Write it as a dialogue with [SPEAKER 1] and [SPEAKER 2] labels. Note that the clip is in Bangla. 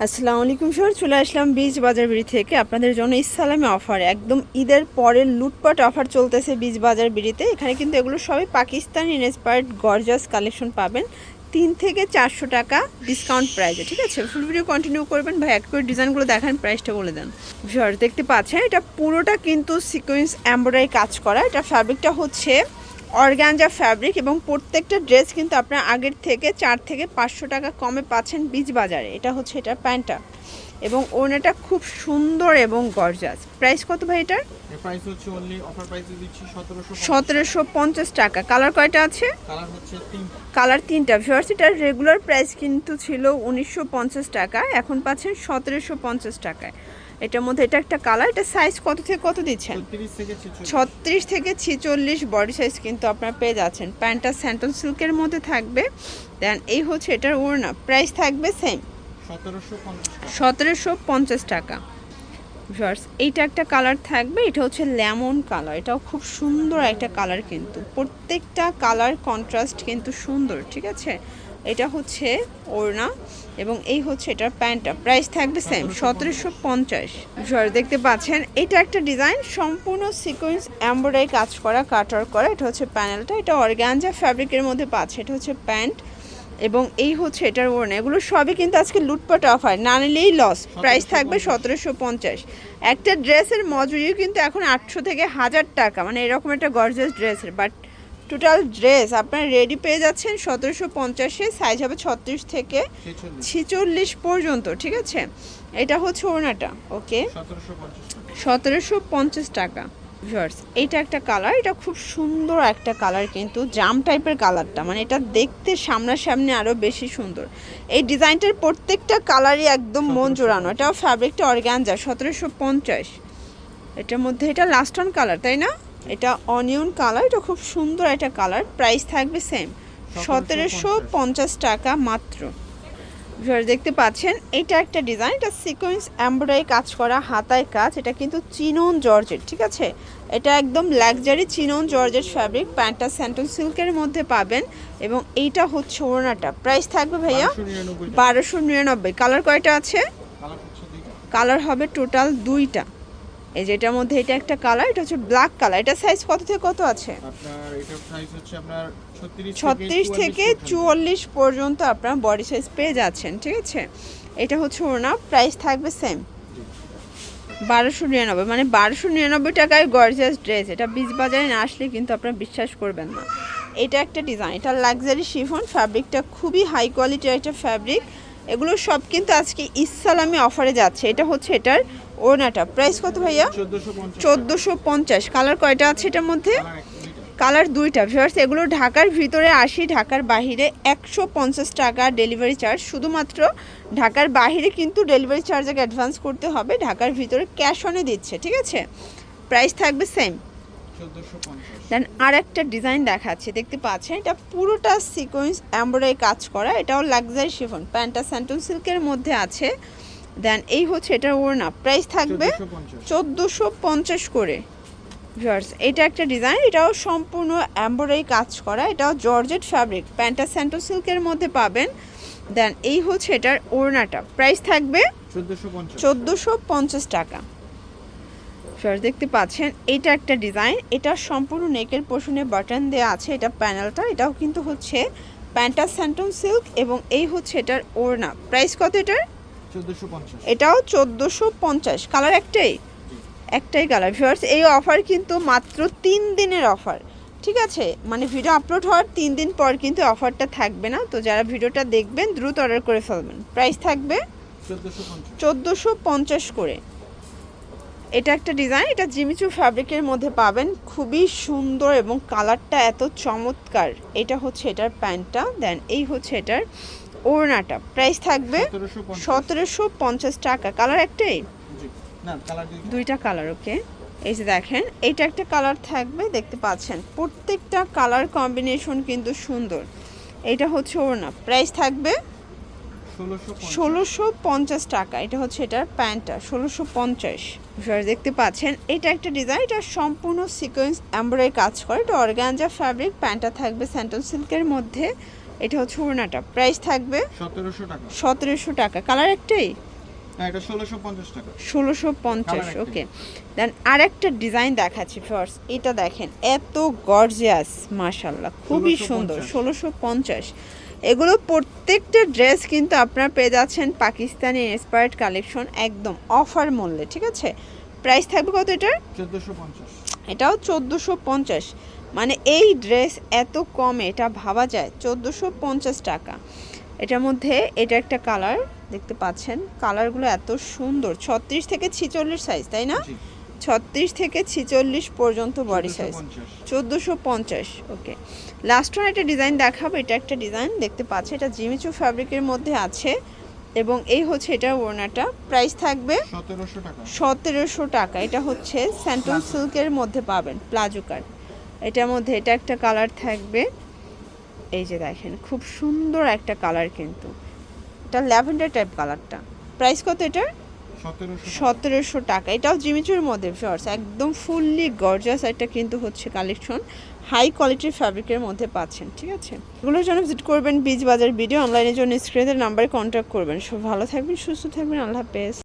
[SPEAKER 1] আসসালামু আলাইকুম স্যার, চলে আসলাম বীজ বাজার বিড়ি থেকে আপনাদের জন্য ইসলামী অফার। একদম ঈদের পরের লুটপাট অফার চলতেছে বীজ বাজার বিড়িতে। এখানে কিন্তু এগুলো সবই পাকিস্তানি ইন্সপায়ার্ড গর্জাস কালেকশন পাবেন 3 থেকে 400 টাকা ডিসকাউন্ট প্রাইসে। ঠিক আছে, ফুল ভিডিও কন্টিনিউ করবেন। ভাই এক করে ডিজাইনগুলো দেখান, প্রাইসটা বলে দেন। স্যার দেখতে পাচ্ছেন এটা পুরোটা কিন্তু সিকোয়েন্স এমব্রয়ডারি কাজ করা। এটা ফ্যাব্রিকটা হচ্ছে অর্গানজা ফ্যাব্রিক এবং প্রত্যেকটা ড্রেস কিন্তু আপনার আগের থেকে 4 থেকে 500 টাকা কমে পাচ্ছেন বীজ বাজারে। এটা হচ্ছে এটার প্যান্টটা এবং ওড়নাটা খুব সুন্দর এবং গর্জাস। প্রাইস কত ভাই এটার?
[SPEAKER 2] প্রাইস হচ্ছে অনলি অফার প্রাইসে দিচ্ছি
[SPEAKER 1] 1750 টাকা। কালার কয়টা আছে?
[SPEAKER 2] কালার হচ্ছে তিনটা।
[SPEAKER 1] কালার তিনটা। ভিউয়ার্স এটার রেগুলার প্রাইস কিন্তু ছিল 1950 টাকা, এখন পাচ্ছেন 1750 টাকায়। এটার মধ্যে এটা একটা কালার। এটা সাইজ কত থেকে কত দিচ্ছেন? 36 থেকে 46 বডি সাইজ কিন্তু আপনারা পেয়ে যাচ্ছেন। প্যান্টটা স্যান্টন সিল্কের মধ্যে থাকবে। দেন এই হচ্ছে এটার ওড়না। প্রাইস থাকবে সেম 1750 টাকা। ভিউয়ার্স এইটা একটা কালার থাকবে, এটা হচ্ছে লেমন কালার। এটাও খুব সুন্দর একটা কালার, কিন্তু প্রত্যেকটা কালার কন্ট্রাস্ট কিন্তু সুন্দর। ঠিক আছে, এটা হচ্ছে ওড়না এবং এই হচ্ছে এটার প্যান্টটা। প্রাইস থাকবে সেম 1750। ভিউয়ার্স দেখতে পাচ্ছেন এটা একটা ডিজাইন, সম্পূর্ণ সিকোয়েন্স এমব্রয়ডারি কাজ করা, কাটার করা। এটা হচ্ছে প্যানেলটা, এটা অর্গানজা ফ্যাব্রিকের মধ্যে পাচ্ছে। এটা হচ্ছে প্যান্ট এবং এই হচ্ছে এটার ওড়না। এগুলো সবই কিন্তু আজকে লুটপাট অফার, না নিলেই লস। প্রাইস থাকবে 1750। একটা ড্রেসের মজুরিও কিন্তু এখন 800 থেকে 1000 টাকা, মানে এরকম একটা গর্জিয়াস ড্রেসের। বাট টোটাল ড্রেস আপনার রেডি পেয়ে যাচ্ছেন 1750-এ। সাইজ হবে 36 থেকে 46 পর্যন্ত। ঠিক আছে, এটা হচ্ছে ওড়নাটা। ওকে, 1750 টাকা। ভিউয়ার্স এইটা একটা কালার, এটা খুব সুন্দর একটা কালার, কিন্তু জাম টাইপের কালারটা, মানে এটা দেখতে সামনাসামনি আরও বেশি সুন্দর। এই ডিজাইনটার প্রত্যেকটা কালারই একদম মন জোড়ানো। এটাও ফ্যাব্রিকটা অর্গানজা। 1750। এটার মধ্যে এটা লাস্ট অন কালার, তাই না? এটা অনিয়ন কালার, এটা খুব সুন্দর একটা কালার। প্রাইস থাকবে সেম 1750 টাকা মাত্র। দেখতে পাচ্ছেন এটা একটা ডিজাইন, এটা সিকোয়েন্স এমব্রয়ডারি কাজ করা, হাতায় কাজ। এটা কিন্তু চিনন জর্জেট। ঠিক আছে, এটা একদম লাক্সারি চিনন জর্জেট ফ্যাব্রিক। প্যান্টটা স্যান্টন সিল্কের মধ্যে পাবেন এবং এইটা হচ্ছে ওড়নাটা। প্রাইস থাকবে ভাইয়া 1299। কালার কয়টা আছে? কালার হবে টোটাল 2টা। এই যে এটার মধ্যে এটা একটা কালার, এটা হচ্ছে ব্ল্যাক কালার। এটা সাইজ কত থেকে কত আছে?
[SPEAKER 2] আপনার এটা সাইজ হচ্ছে আপনার
[SPEAKER 1] 36 থেকে 44 পর্যন্ত আপনার বডি সাইজ পেয়ে যাচ্ছেন। ঠিক আছে, এটা হচ্ছে ওড়না। প্রাইস থাকবে সেম 1299, মানে 1299 টাকায় গর্জিয়াস ড্রেস। এটা বীজ বাজারে না আসলে কিন্তু আপনারা বিশ্বাস করবেন না। এটা একটা ডিজাইন, এটা লাক্সারি শিফন ফ্যাব্রিকটা, খুবই হাই কোয়ালিটির একটা ফ্যাব্রিক। এগুলো সব কিন্তু আজকে ইসলামী অফারে যাচ্ছে। এটা হচ্ছে এটার ওড়নাটা। প্রাইস কত ভাইয়া? 1450। কালার কয়টা আছে এটার মধ্যে? কালার 2টা। ভিউয়ার্স এগুলো ঢাকার ভিতরে 80, ঢাকার বাহিরে 150 টাকা ডেলিভারি চার্জ। শুধুমাত্র ঢাকার বাহিরে কিন্তু ডেলিভারি চার্জ আগে অ্যাডভান্স করতে হবে, ঢাকার ভিতরে ক্যাশ অনে দিচ্ছে। ঠিক আছে, প্রাইস থাকবে সেম 1450। দেন আর একটা ডিজাইন দেখাচ্ছে, দেখতে পাচ্ছেন এটা পুরোটা সিকোয়েন্স এমব্রয়ডারি কাজ করা। এটাও লাক্সারি শিফন, প্যান্টটা স্যান্টন সিল্কের মধ্যে আছে। দেন এই হচ্ছে এটার ওড়না। প্রাইস থাকবে 1450 করে। ভিউয়ার্স এটা একটা ডিজাইন, এটাও সম্পূর্ণ এমব্রয়ডারি কাজ করা। এটাও জর্জেট ফ্যাব্রিক, প্যান্টটা স্যান্টন সিল্কের মধ্যে পাবেন। দেন এই হচ্ছে এটার ওড়নাটা। প্রাইস থাকবে 1450 টাকা। ভিউয়ার্স দেখতে পাচ্ছেন এটা একটা ডিজাইন, এটা সম্পূর্ণ নেকের পোর্শনে বাটন দেওয়া আছে। এটা প্যানেলটা, এটাও কিন্তু হচ্ছে প্যান্টটা স্যান্টন সিল্ক এবং এই হচ্ছে এটার ওড়না। প্রাইস কত এটার?
[SPEAKER 2] 1450।
[SPEAKER 1] এটাও 1450। কালার একটাই কালার। ভিউয়ার্স এই অফার কিন্তু মাত্র 3 দিনের অফার। ঠিক আছে, মানে ভিডিও আপলোড হওয়ার 3 দিন পর কিন্তু অফারটা থাকবে না। তো যারা ভিডিওটা দেখবেন দ্রুত অর্ডার করে ফেলবেন। প্রাইস থাকবে 1450 করে। এটা একটা ডিজাইন, এটা জিমিচু ফ্যাব্রিকের মধ্যে পাবেন, খুবই সুন্দর এবং কালারটা এত চমৎকার। এটা হচ্ছে এটার প্যান্টটা। দেন এই হচ্ছে এটার ওড়নাটা। প্রাইস থাকবে 1750 টাকা। কালার একটাই?
[SPEAKER 2] না, কালার
[SPEAKER 1] 2টা কালার। ওকে, এই যে দেখেন এইটা একটা কালার থাকবে, দেখতে পাচ্ছেন প্রত্যেকটা কালার কম্বিনেশন কিন্তু সুন্দর। এটা হচ্ছে ওড়না। প্রাইস থাকবে 1650 টাকা। এটা হচ্ছে এটার প্যান্টটা 1650। দেখতে পাচ্ছেন এটা একটা ডিজাইন, এটা সম্পূর্ণ সিকোয়েন্স এমব্রয়ডারি কাজ করে। এটা অর্গানজা ফ্যাব্রিক, প্যান্টটা থাকবে স্যান্টন সিল্কের মধ্যে। এটা হচ্ছে ওড়নাটা। প্রাইস থাকবে
[SPEAKER 2] 1700 টাকা।
[SPEAKER 1] 1700 টাকা। কালার একটাই?
[SPEAKER 2] না এটা 1650 টাকা।
[SPEAKER 1] 1650,
[SPEAKER 2] Colour
[SPEAKER 1] ওকে। দেন আরেকটা ডিজাইন দেখাচ্ছি ফার্স্ট, এটা দেখেন এত গর্জিয়াস মাশাআল্লাহ, খুবই সুন্দর। 1650, এগুলো প্রত্যেকটা ড্রেস কিন্তু আপনারা পেয়ে যাচ্ছেন পাকিস্তানি ইন্সপায়ার্ড কালেকশন, একদম অফার মূল্যে, ঠিক আছে। প্রাইস থাকবে কত এটার?
[SPEAKER 2] 1450।
[SPEAKER 1] এটাও 1450, মানে এই ড্রেস এত কমে এটা ভাবা যায়। 1450 টাকা। এটার মধ্যে এটা একটা কালার দেখতে পাচ্ছেন, কালারগুলো এত সুন্দর। 36 থেকে 46 সাইজ, তাই না?
[SPEAKER 2] জি
[SPEAKER 1] 36 থেকে 46 পর্যন্ত বডি সাইজ।
[SPEAKER 2] 1450।
[SPEAKER 1] 1450, ওকে। লাস্ট ওয়ান একটা ডিজাইন দেখাবো, এটা একটা ডিজাইন দেখতে পাচ্ছেন, এটা জিমিচু ফ্যাব্রিকের মধ্যে আছে এবং এই হচ্ছে এটা ওড়নাটা। প্রাইস থাকবে
[SPEAKER 2] 1700 টাকা।
[SPEAKER 1] 1700 টাকা। এটা হচ্ছে স্যান্টন সিল্কের মধ্যে পাবেন, প্লাজো কাট। এটার মধ্যে এটা একটা কালার থাকবে, এই যে দেখেন খুব সুন্দর একটা কালার, কিন্তু এটা ল্যাভেন্ডার টাইপ কালারটা। প্রাইস কত এটার? 1700 টাকা। এটাও জিমিচুর মধ্যে ফিওর্স, একদম ফুললি গর্জাস একটা কিন্তু হচ্ছে কালেকশন, হাই কোয়ালিটির ফ্যাব্রিকের মধ্যে পাচ্ছেন, ঠিক আছে। এগুলোর জন্য ভিজিট করবেন বিচ বাজার ভিডিও, অনলাইনের জন্য স্ক্রিনের নাম্বারে কন্ট্যাক্ট করবেন। সব ভালো থাকবেন, সুস্থ থাকবেন, আল্লাহ হাফেজ।